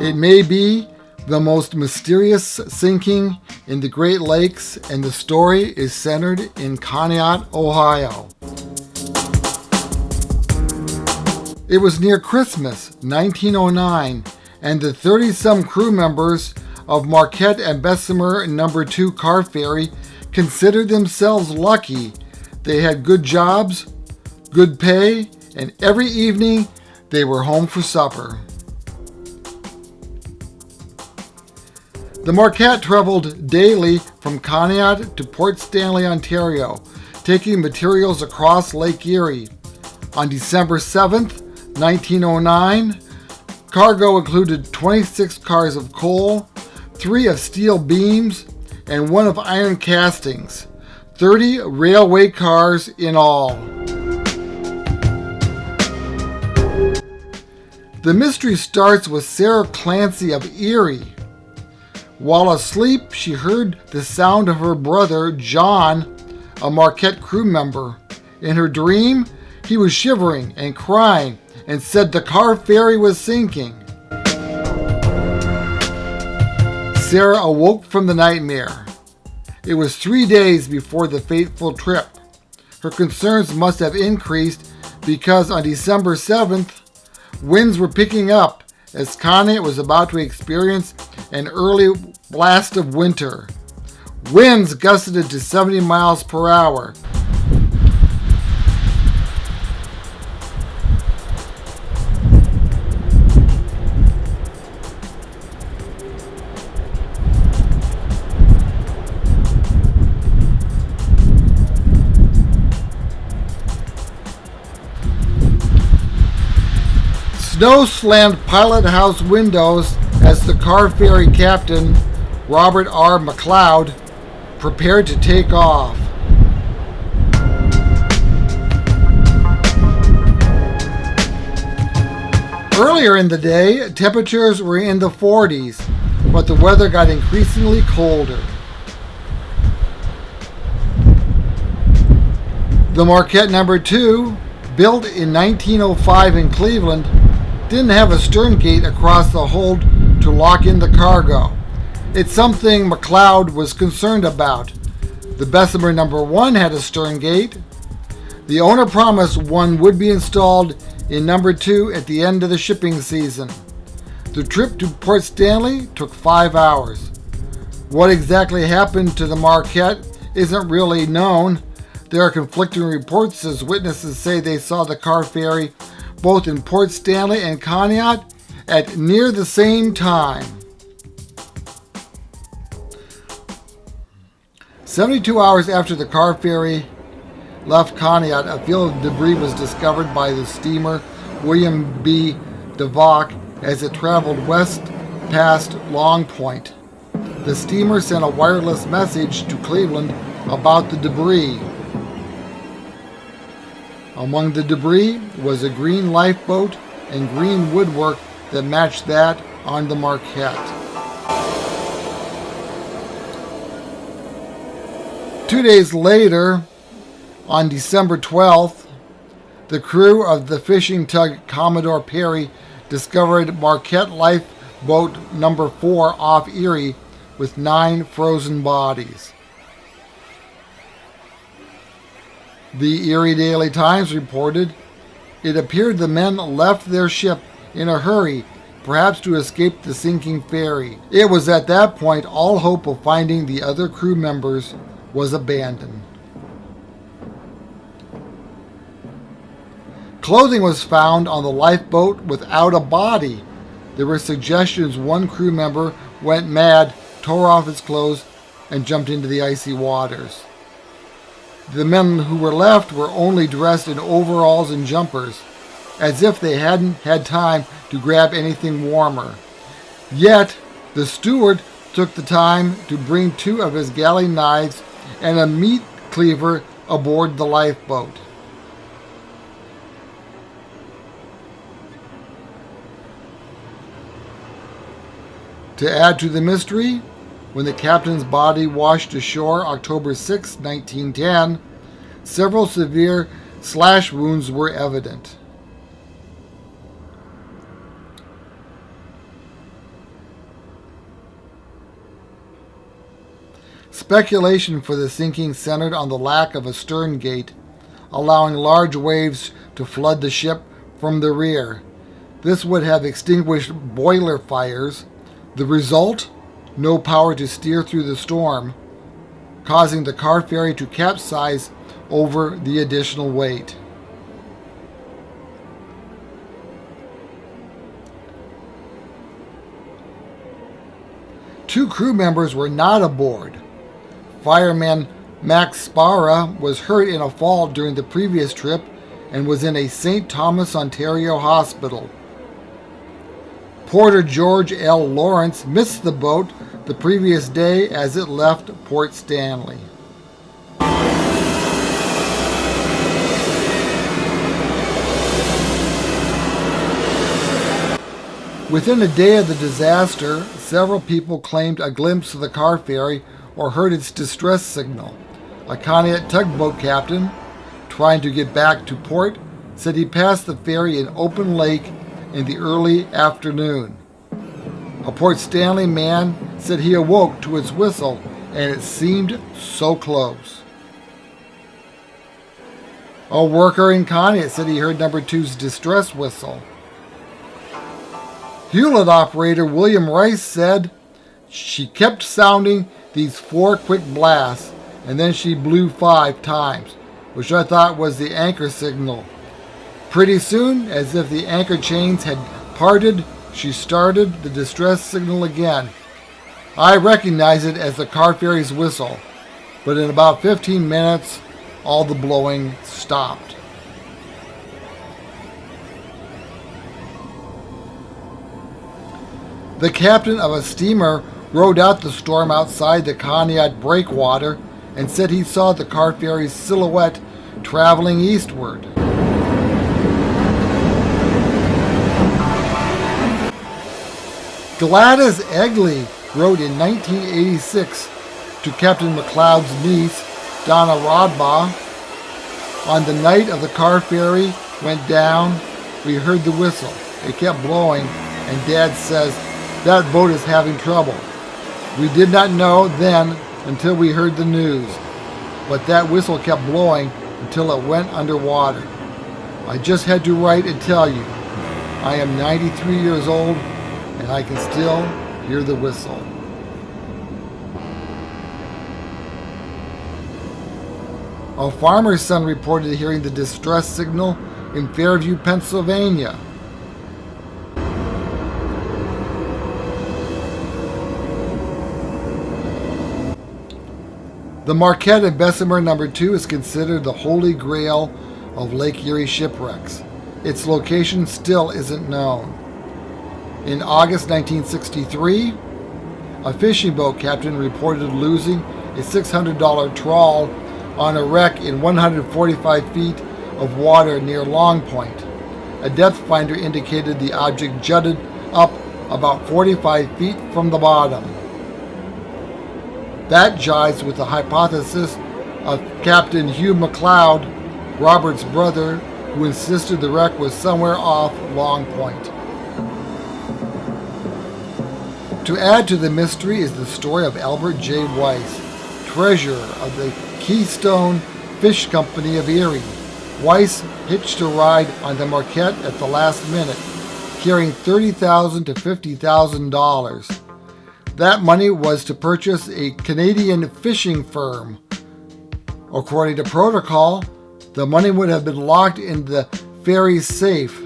It may be the most mysterious sinking in the Great Lakes, and the story is centered in Conneaut, Ohio. It was near Christmas, 1909, and the 30-some crew members of Marquette and Bessemer No. 2 Carferry considered themselves lucky. They had good jobs, good pay, and every evening they were home for supper. The Marquette traveled daily from Conneaut to Port Stanley, Ontario, taking materials across Lake Erie. On December 7th, 1909, cargo included 26 cars of coal, 3 of steel beams, and 1 of iron castings, 30 railway cars in all. The mystery starts with Sarah Clancy of Erie. While asleep, she heard the sound of her brother, John, a Marquette crew member. In her dream, he was shivering and crying and said the Carferry was sinking. Sarah awoke from the nightmare. It was 3 days before the fateful trip. Her concerns must have increased because on December 7th, winds were picking up as Conneaut was about to experience an early blast of winter. Winds gusted to 70 miles per hour. Snow slammed pilot house windows as the Carferry captain, Robert R. McLeod, prepared to take off. Earlier in the day, temperatures were in the 40s, but the weather got increasingly colder. The Marquette No. 2, built in 1905 in Cleveland, didn't have a stern gate across the hold to lock in the cargo. It's something McLeod was concerned about. The Bessemer No. 1 had a stern gate. The owner promised one would be installed in No. 2 at the end of the shipping season. The trip to Port Stanley took 5 hours. What exactly happened to the Marquette isn't really known. There are conflicting reports as witnesses say they saw the Carferry both in Port Stanley and Conneaut at near the same time. 72 hours after the Carferry left Conneaut, a field of debris was discovered by the steamer William B. DeVock as it traveled west past Long Point. The steamer sent a wireless message to Cleveland about the debris. Among the debris was a green lifeboat and green woodwork that matched that on the Marquette. 2 days later, on December 12th, the crew of the fishing tug Commodore Perry discovered Marquette lifeboat No. 4 off Erie with 9 frozen bodies. The Erie Daily Times reported, it appeared the men left their ship in a hurry, perhaps to escape the sinking ferry. It was at that point all hope of finding the other crew members was abandoned. Clothing was found on the lifeboat without a body. There were suggestions one crew member went mad, tore off his clothes, and jumped into the icy waters. The men who were left were only dressed in overalls and jumpers, as if they hadn't had time to grab anything warmer. Yet, the steward took the time to bring 2 of his galley knives and a meat cleaver aboard the lifeboat. To add to the mystery, when the captain's body washed ashore October 6, 1910, several severe slash wounds were evident. Speculation for the sinking centered on the lack of a stern gate, allowing large waves to flood the ship from the rear. This would have extinguished boiler fires. The result? No power to steer through the storm, causing the Carferry to capsize over the additional weight. Two crew members were not aboard. Fireman Max Sparra was hurt in a fall during the previous trip and was in a St. Thomas, Ontario hospital. Porter George L. Lawrence missed the boat the previous day as it left Port Stanley. Within a day of the disaster, several people claimed a glimpse of the Carferry or heard its distress signal. A Conneaut tugboat captain, trying to get back to port, said he passed the ferry in open lake in the early afternoon. A Port Stanley man said he awoke to its whistle and it seemed so close. A worker in Conneaut said he heard number 2's distress whistle. Hewlett operator William Rice said she kept sounding these 4 quick blasts and then she blew 5 times, which I thought was the anchor signal. Pretty soon, as if the anchor chains had parted, she started the distress signal again. I recognized it as the Carferry's whistle, but in about 15 minutes, all the blowing stopped. The captain of a steamer rode out the storm outside the Conneaut breakwater and said he saw the Carferry's silhouette traveling eastward. Gladys Egley wrote in 1986 to Captain McLeod's niece, Donna Rodbaugh, "On the night of the Carferry went down, we heard the whistle. It kept blowing, and Dad says, that boat is having trouble. We did not know then until we heard the news, but that whistle kept blowing until it went underwater. I just had to write and tell you. I am 93 years old, and I can still hear the whistle." A farmer's son reported hearing the distress signal in Fairview, Pennsylvania. The Marquette and Bessemer number 2 is considered the holy grail of Lake Erie shipwrecks. Its location still isn't known. In August 1963, a fishing boat captain reported losing a $600 trawl on a wreck in 145 feet of water near Long Point. A depth finder indicated the object jutted up about 45 feet from the bottom. That jives with the hypothesis of Captain Hugh McLeod, Robert's brother, who insisted the wreck was somewhere off Long Point. To add to the mystery is the story of Albert J. Weiss, treasurer of the Keystone Fish Company of Erie. Weiss hitched a ride on the Marquette at the last minute, carrying $30,000 to $50,000. That money was to purchase a Canadian fishing firm. According to protocol, the money would have been locked in the ferry's safe.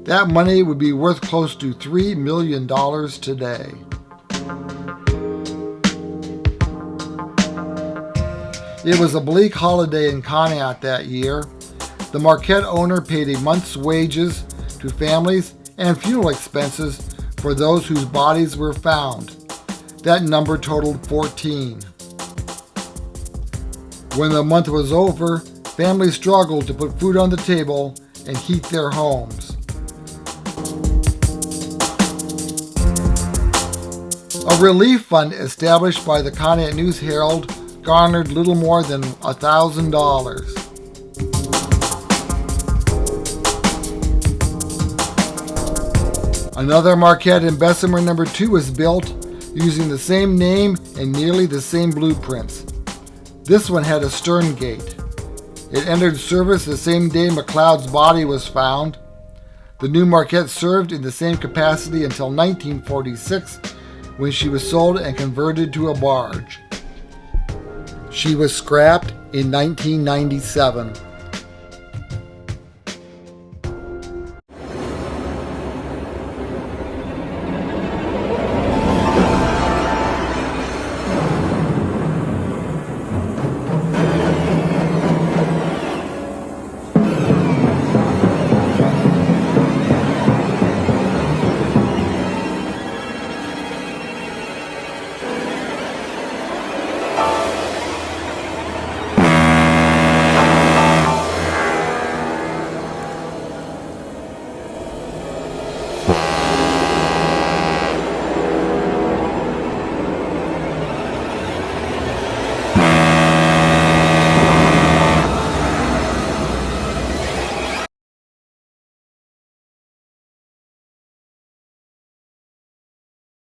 That money would be worth close to $3 million today. It was a bleak holiday in Conneaut that year. The Marquette owner paid a month's wages to families and funeral expenses for those whose bodies were found. That number totaled 14. When the month was over, families struggled to put food on the table and heat their homes. A relief fund established by the Conneaut News Herald garnered little more than $1,000. Another Marquette and Bessemer number 2 was built using the same name and nearly the same blueprints. This one had a stern gate. It entered service the same day McLeod's body was found. The new Marquette served in the same capacity until 1946, when she was sold and converted to a barge. She was scrapped in 1997.